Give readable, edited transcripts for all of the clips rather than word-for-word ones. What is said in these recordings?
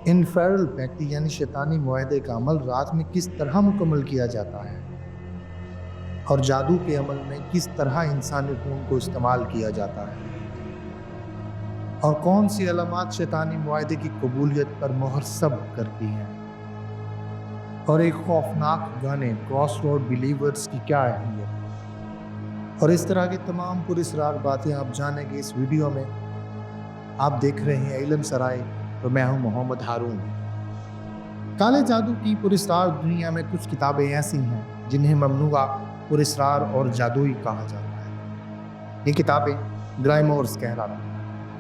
انفیرل packet یعنی شیطانی معاہدے کا عمل رات میں کس طرح مکمل کیا جاتا ہے اور جادو کے عمل میں کس طرح انسانی خون کو استعمال کیا جاتا ہے اور کون سی علامات شیطانی معاہدے کی قبولیت پر مہر ثبت کرتی ہیں اور ایک خوفناک گانے کراس روڈ بلیورز کی کیا اہمیت اور اس طرح کی تمام پراسرار باتیں آپ جانیں گے اس ویڈیو میں۔ آپ دیکھ رہے ہیں علم سرائے اور میں ہوں محمد ہارون۔ کالے جادو کی پراسرار دنیا میں کچھ کتابیں ایسی ہیں جنہیں ممنوعہ پراسرار اور جادوئی کہا جاتا ہے۔ یہ کتابیں گرائمورز کہلاتی ہیں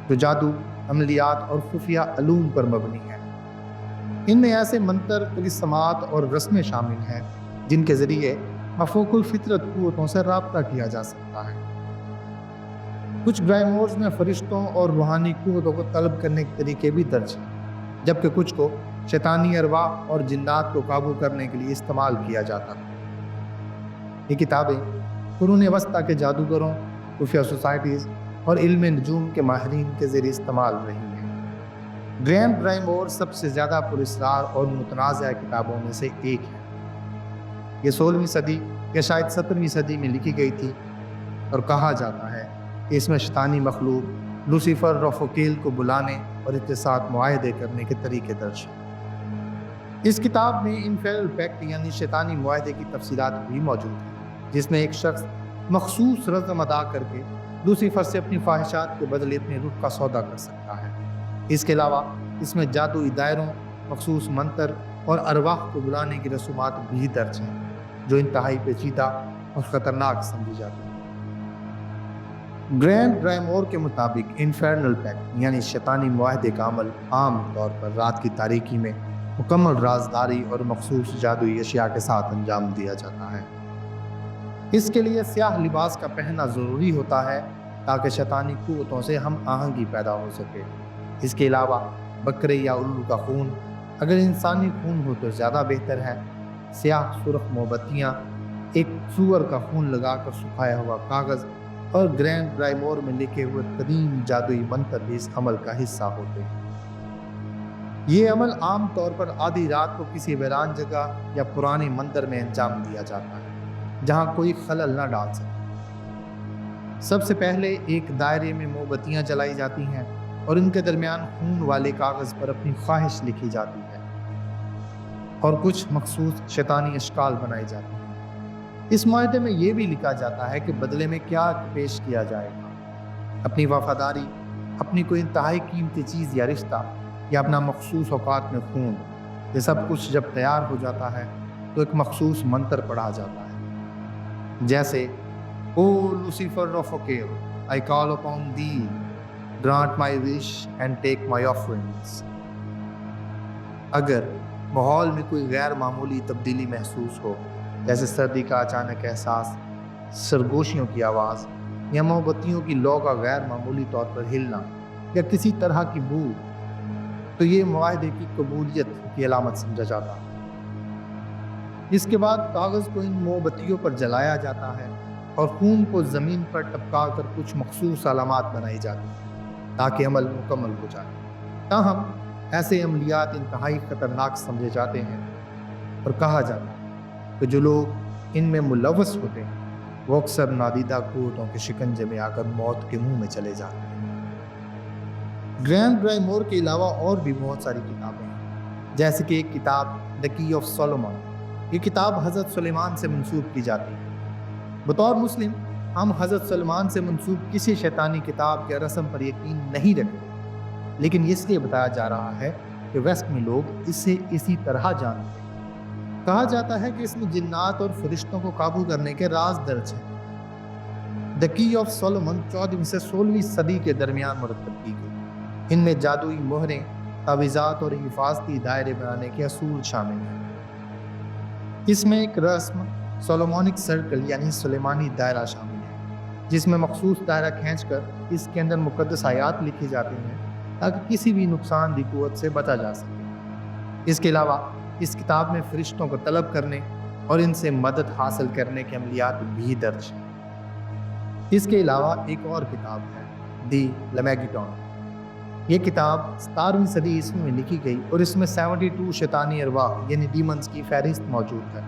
جو جادو، عملیات اور خفیہ علوم پر مبنی ہیں۔ ان میں ایسے منتر، طلسمات اور رسمیں شامل ہیں جن کے ذریعے مفوق الفطرت قوتوں سے رابطہ کیا جا سکتا ہے۔ کچھ گرائمورز میں فرشتوں اور روحانی قوتوں کو طلب کرنے کے طریقے بھی درج ہیں، جبکہ کچھ کو شیطانی ارواح اور جنات کو قابو کرنے کے لیے استعمال کیا جاتا ہے۔ یہ کتابیں قرون وسطیٰ کے جادوگروں، خفیہ سوسائٹیز اور علم نجوم کے ماہرین کے ذریعے استعمال رہی ہیں۔ گرینڈ گرائمور سب سے زیادہ پراسرار اور متنازع کتابوں میں سے ایک ہے۔ یہ 16ویں صدی یا شاید 17ویں صدی میں لکھی گئی تھی اور کہا جاتا ہے کہ اس میں شیطانی مخلوق لوسیفر رافوکیل کو بلانے اور اس کے ساتھ معاہدے کرنے کے طریقے درج ہیں۔ اس کتاب میں انفیرل پیکٹ یعنی شیطانی معاہدے کی تفصیلات بھی موجود ہیں، جس میں ایک شخص مخصوص رسم ادا کر کے لوسیفر سے اپنی خواہشات کے بدلے اپنی روح کا سودا کر سکتا ہے۔ اس کے علاوہ اس میں جادوئی دائروں، مخصوص منتر اور ارواح کو بلانے کی رسومات بھی درج ہیں جو انتہائی پیچیدہ اور خطرناک سمجھی جاتی ہیں۔ گرینڈ گرائمور کے مطابق انفیرنل پیکٹ یعنی شیطانی معاہدے کا عمل عام طور پر رات کی تاریکی میں مکمل رازداری اور مخصوص جادوئی اشیاء کے ساتھ انجام دیا جاتا ہے۔ اس کے لیے سیاہ لباس کا پہننا ضروری ہوتا ہے تاکہ شیطانی قوتوں سے ہم آہنگی پیدا ہو سکے۔ اس کے علاوہ بکرے یا الو کا خون، اگر انسانی خون ہو تو زیادہ بہتر ہے، سیاہ سرخ موم بتیاں، ایک سور کا خون لگا کر سکھایا ہوا کاغذ اور گرینڈ گرائمور میں لکھے ہوئے قدیم جادوئی منتر بھی اس عمل کا حصہ ہوتے ہیں۔ یہ عمل عام طور پر آدھی رات کو کسی ویران جگہ یا پرانے مندر میں انجام دیا جاتا ہے جہاں کوئی خلل نہ ڈال سکے۔ سب سے پہلے ایک دائرے میں موم بتیاں جلائی جاتی ہیں اور ان کے درمیان خون والے کاغذ پر اپنی خواہش لکھی جاتی ہے اور کچھ مخصوص شیطانی اشکال بنائے جاتے ہیں۔ اس معاہدے میں یہ بھی لکھا جاتا ہے کہ بدلے میں کیا پیش کیا جائے گا، اپنی وفاداری، اپنی کوئی انتہائی قیمتی چیز یا رشتہ، یا اپنا مخصوص اوقات میں خون۔ یہ سب کچھ جب تیار ہو جاتا ہے تو ایک مخصوص منتر پڑھا جاتا ہے، جیسے او Lucifer رافوکیل I call upon thee, grant my wish and take my offerings۔ اگر ماحول میں کوئی غیر معمولی تبدیلی محسوس ہو، جیسے سردی کا اچانک احساس، سرگوشیوں کی آواز یا موم بتیوں کی لو کا غیر معمولی طور پر ہلنا یا کسی طرح کی بو، تو یہ معاہدے کی قبولیت کی علامت سمجھا جاتا ہے۔ اس کے بعد کاغذ کو ان موم بتیوں پر جلایا جاتا ہے اور خون کو زمین پر ٹپکا کر کچھ مخصوص علامات بنائی جاتی ہیں تاکہ عمل مکمل ہو جائے۔ تاہم ایسے عملیات انتہائی خطرناک سمجھے جاتے ہیں اور کہا جاتا ہے کہ جو لوگ ان میں ملوث ہوتے ہیں وہ اکثر نادیدہ قوتوں کے شکنجے میں آ کر موت کے منہ میں چلے جاتے ہیں۔ گرینڈ گرائمور کے علاوہ اور بھی بہت ساری کتابیں ہیں، جیسے کہ ایک کتاب دی کی آف سولومن۔ یہ کتاب حضرت سلیمان سے منسوب کی جاتی ہے۔ بطور مسلم ہم حضرت سلیمان سے منسوب کسی شیطانی کتاب یا رسم پر یقین نہیں رکھتے، لیکن اس لیے بتایا جا رہا ہے کہ ویسٹ میں لوگ اسے اسی طرح جانتے ہیں۔ کہا جاتا ہے کہ اس میں جنات اور فرشتوں کو قابو کرنے کے راز درج ہیں۔ دی کی آف سولومن 14ویں سے 16ویں صدی کے درمیان مرتب کی گئی۔ ان میں جادوئی مہریں، تعویذات اور حفاظتی دائرے بنانے کے اصول شامل ہیں۔ اس میں ایک رسم سولومونک سرکل یعنی سلیمانی دائرہ شامل ہے، جس میں مخصوص دائرہ کھینچ کر اس کے اندر مقدس آیات لکھی جاتی ہیں تاکہ کسی بھی نقصان دہ قوت سے بچا جا سکے۔ اس کے علاوہ اس کتاب میں فرشتوں کو طلب کرنے اور ان سے مدد حاصل کرنے کے عملیات بھی درج ہیں۔ اس کے علاوہ ایک اور کتاب ہے دی لیمیگیٹون۔ یہ کتاب 17ویں صدی عیسوی میں لکھی گئی اور اس میں 72 شیطانی ارواح یعنی ڈیمنز کی فہرست موجود ہے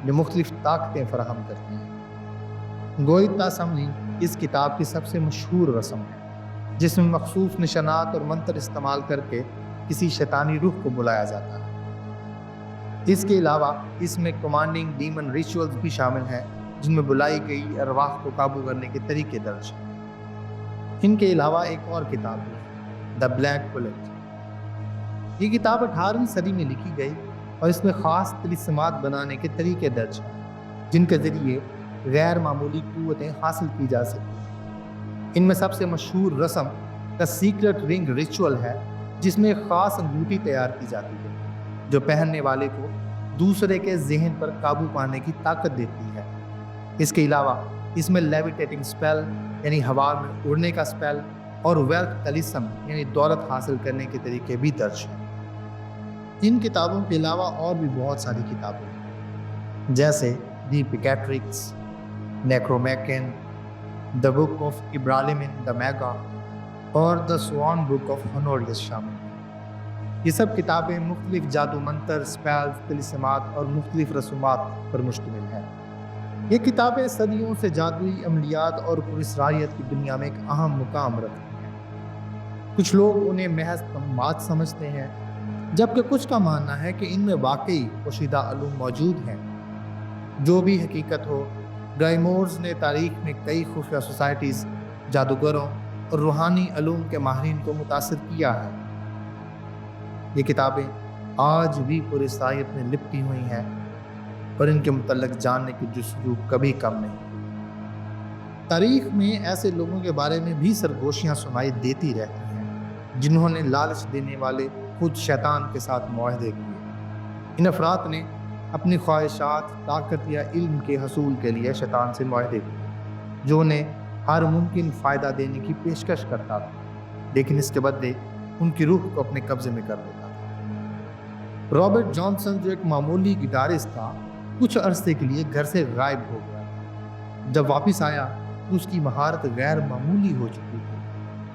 جو مختلف طاقتیں فراہم کرتی ہیں۔ گوئتا سمنگ اس کتاب کی سب سے مشہور رسم ہے جس میں مخصوص نشانات اور منتر استعمال کر کے کسی شیطانی روح کو بلایا جاتا ہے۔ اس کے علاوہ اس میں کمانڈنگ ڈیمن ریچولز بھی شامل ہیں جن میں بلائی گئی ارواح کو قابو کرنے کے طریقے درج ہیں۔ ان کے علاوہ ایک اور کتاب بھی ہے، دا بلیک بلٹ۔ یہ کتاب 18ویں صدی میں لکھی گئی اور اس میں خاص طلسمات بنانے کے طریقے درج ہیں جن کے ذریعے غیر معمولی قوتیں حاصل کی جا سکتی ہیں۔ ان میں سب سے مشہور رسم دا سیکرٹ رنگ ریچول ہے جس میں ایک خاص انگوٹھی تیار کی جاتی ہے جو پہننے والے کو دوسرے کے ذہن پر قابو پانے کی طاقت دیتی ہے۔ اس کے علاوہ اس میں لیویٹیٹنگ سپیل یعنی ہوا میں اڑنے کا سپیل اور ویلتھ طلسم یعنی دولت حاصل کرنے کے طریقے بھی درج ہیں۔ ان کتابوں کے علاوہ اور بھی بہت ساری کتابیں ہیں جیسے دی پیکیٹرکس، نیکرومیکن، دا بک آف ابرالمن دا میگا اور دا سوان بک آف ہونوریس شامل ہیں۔ یہ سب کتابیں مختلف جادو منتر، سپیلز، طلسمات اور مختلف رسومات پر مشتمل ہیں۔ یہ کتابیں صدیوں سے جادوئی عملیات اور پراسراریت کی دنیا میں ایک اہم مقام رکھتی ہیں۔ کچھ لوگ انہیں محض تمات سمجھتے ہیں جبکہ کچھ کا ماننا ہے کہ ان میں واقعی پوشیدہ علوم موجود ہیں۔ جو بھی حقیقت ہو، گرائمورز نے تاریخ میں کئی خفیہ سوسائٹیز، جادوگروں اور روحانی علوم کے ماہرین کو متاثر کیا ہے۔ یہ کتابیں آج بھی پراسرائیت میں لپٹی ہوئی ہیں اور ان کے متعلق جاننے کی جستجو کبھی کم نہیں۔ تاریخ میں ایسے لوگوں کے بارے میں بھی سرگوشیاں سنائی دیتی رہتی ہیں جنہوں نے لالچ دینے والے خود شیطان کے ساتھ معاہدے کیے۔ ان افراد نے اپنی خواہشات، طاقت یا علم کے حصول کے لیے شیطان سے معاہدے کیے جو انہیں ہر ممکن فائدہ دینے کی پیشکش کرتا تھا، لیکن اس کے بدلے ان کی روح کو اپنے قبضے میں کر لیتا تھا۔ رابرٹ جانسن جو ایک معمولی گٹارسٹ تھا، کچھ عرصے کے لیے گھر سے غائب ہو گیا۔ جب واپس آیا تو اس کی مہارت غیر معمولی ہو چکی تھی،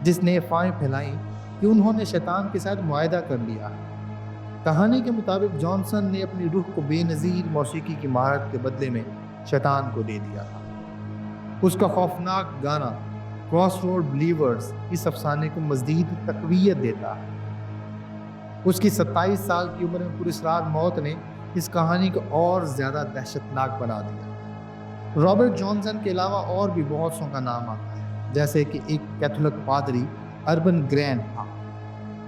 جس نے افواہیں پھیلائیں کہ انہوں نے شیطان کے ساتھ معاہدہ کر لیا۔ کہانی کے مطابق جانسن نے اپنی روح کو بے نظیر موسیقی کی مہارت کے بدلے میں شیطان کو دے دیا تھا۔ اس کا خوفناک گانا کراس روڈ بلیورز اس افسانے کو مزید تقویت دیتا ہے۔ اس کی 27 سال کی عمر میں پراسرار موت نے اس کہانی کو اور زیادہ دہشت ناک بنا دیا۔ رابرٹ جانسن کے علاوہ اور بھی بہت سو کا نام آتا ہے، جیسے کہ ایک کیتھولک پادری اربن گرینٹ تھا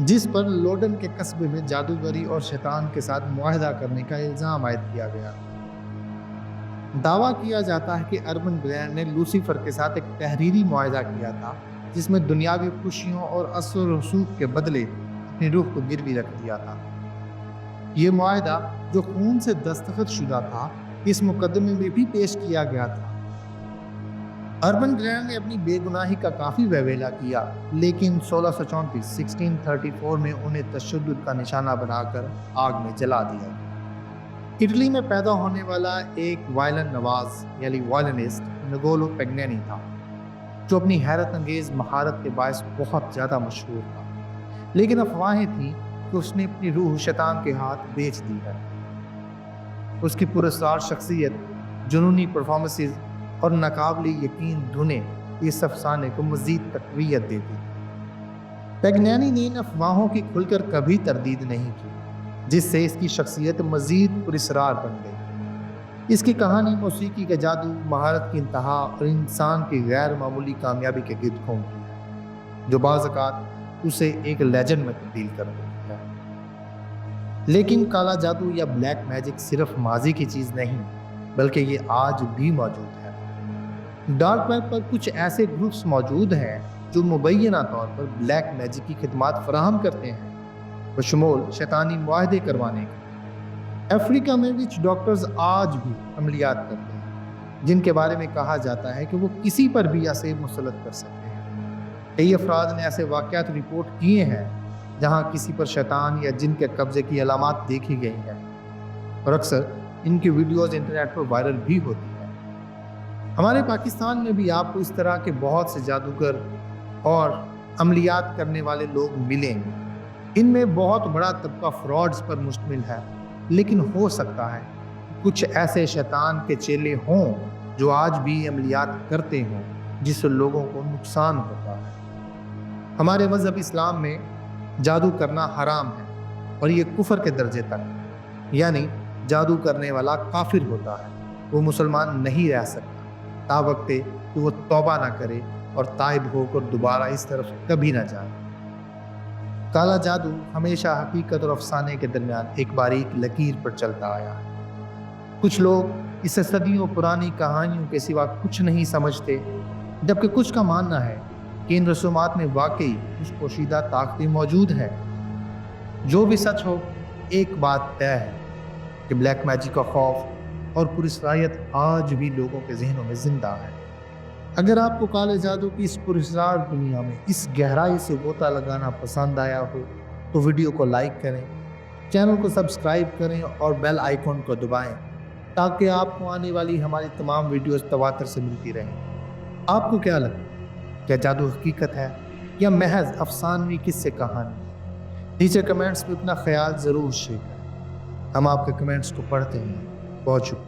جس پر لوڈن کے قصبے میں جادوگری اور شیطان کے ساتھ معاہدہ کرنے کا الزام عائد کیا گیا۔ دعویٰ کیا جاتا ہے کہ اربن گرینٹ نے لوسیفر کے ساتھ ایک تحریری معاہدہ کیا تھا جس میں دنیاوی خوشیوں اور اثر و رسوخ کے بدلے اپنی روح کو گروی رکھ دیا تھا۔ یہ معاہدہ جو خون سے دستخط شدہ تھا اس مقدمے میں بھی پیش کیا گیا تھا۔ اربن گرینٹ نے اپنی بے گناہی کا کافی ویویلا کیا، لیکن 1634 میں انہیں تشدد کا نشانہ بنا کر آگ میں جلا دیا۔ اٹلی میں پیدا ہونے والا ایک وائلن نواز یعنی وائلنسٹ نگولو پیگنینی تھا جو اپنی حیرت انگیز مہارت کے باعث بہت زیادہ مشہور تھا، لیکن افواہیں تھیں کہ اس نے اپنی روح شیطان کے ہاتھ بیچ دی ہے۔ اس کی پراسرار شخصیت، جنونی پرفارمنسز اور ناقابل یقین دھنیں اس افسانے کو مزید تقویت دیتی۔ پیگنینی نے ان افواہوں کی کھل کر کبھی تردید نہیں کی، جس سے اس کی شخصیت مزید پراسرار بن گئی۔ اس کی کہانی موسیقی کا جادو، مہارت کی انتہا اور انسان کی غیر معمولی کامیابی کے گرد گھومتی ہے، جو بعض اوقات اسے ایک لیجنڈ میں تبدیل کر دیتی ہے۔ لیکن کالا جادو یا بلیک میجک صرف ماضی کی چیز نہیں، بلکہ یہ آج بھی موجود ہے۔ ڈارک ویب پر کچھ ایسے گروپس موجود ہیں جو مبینہ طور پر بلیک میجک کی خدمات فراہم کرتے ہیں، بشمول شیطانی معاہدے کروانے کے۔ افریقہ میں وچ ڈاکٹرز آج بھی عملیات کرتے ہیں جن کے بارے میں کہا جاتا ہے کہ وہ کسی پر بھی اسے مسلط کر سکتے ہیں۔ کئی افراد نے ایسے واقعات رپورٹ کیے ہیں جہاں کسی پر شیطان یا جن کے قبضے کی علامات دیکھی گئی ہیں، اور اکثر ان کی ویڈیوز انٹرنیٹ پر وائرل بھی ہوتی ہیں۔ ہمارے پاکستان میں بھی آپ کو اس طرح کے بہت سے جادوگر اور عملیات کرنے والے لوگ ملیں گے۔ ان میں بہت بڑا طبقہ فراڈز پر مشتمل ہے، لیکن ہو سکتا ہے کچھ ایسے شیطان کے چیلے ہوں جو آج بھی عملیات کرتے ہوں جس سے لوگوں کو نقصان ہوتا ہے۔ ہمارے مذہب اسلام میں جادو کرنا حرام ہے اور یہ کفر کے درجے تک، یعنی جادو کرنے والا کافر ہوتا ہے، وہ مسلمان نہیں رہ سکتا تا وقت کہ وہ توبہ نہ کرے اور تائب ہو کر دوبارہ اس طرف کبھی نہ جائے۔ کالا جادو ہمیشہ حقیقت اور افسانے کے درمیان ایک باریک لکیر پر چلتا آیا ہے۔ کچھ لوگ اسے صدیوں پرانی کہانیوں کے سوا کچھ نہیں سمجھتے، جبکہ کچھ کا ماننا ہے کہ ان رسومات میں واقعی کچھ پوشیدہ طاقتیں موجود ہیں۔ جو بھی سچ ہو، ایک بات طے ہے کہ بلیک میجک کا خوف اور پراسرariت آج بھی لوگوں کے ذہنوں میں زندہ ہے۔ اگر آپ کو کالے جادو کی اس پراسرار دنیا میں اس گہرائی سے غوطہ لگانا پسند آیا ہو تو ویڈیو کو لائک کریں، چینل کو سبسکرائب کریں اور بیل آئیکن کو دبائیں تاکہ آپ کو آنے والی ہماری تمام ویڈیوز تواتر سے ملتی رہیں۔ آپ کو کیا لگتا ہے؟ کیا جادو حقیقت ہے یا محض افسانوی قصے کہانی؟ نیچے کمنٹس میں اپنا خیال ضرور شیئر کریں، ہم آپ کے کمنٹس کو پڑھتے ہیں۔ بہت شکریہ۔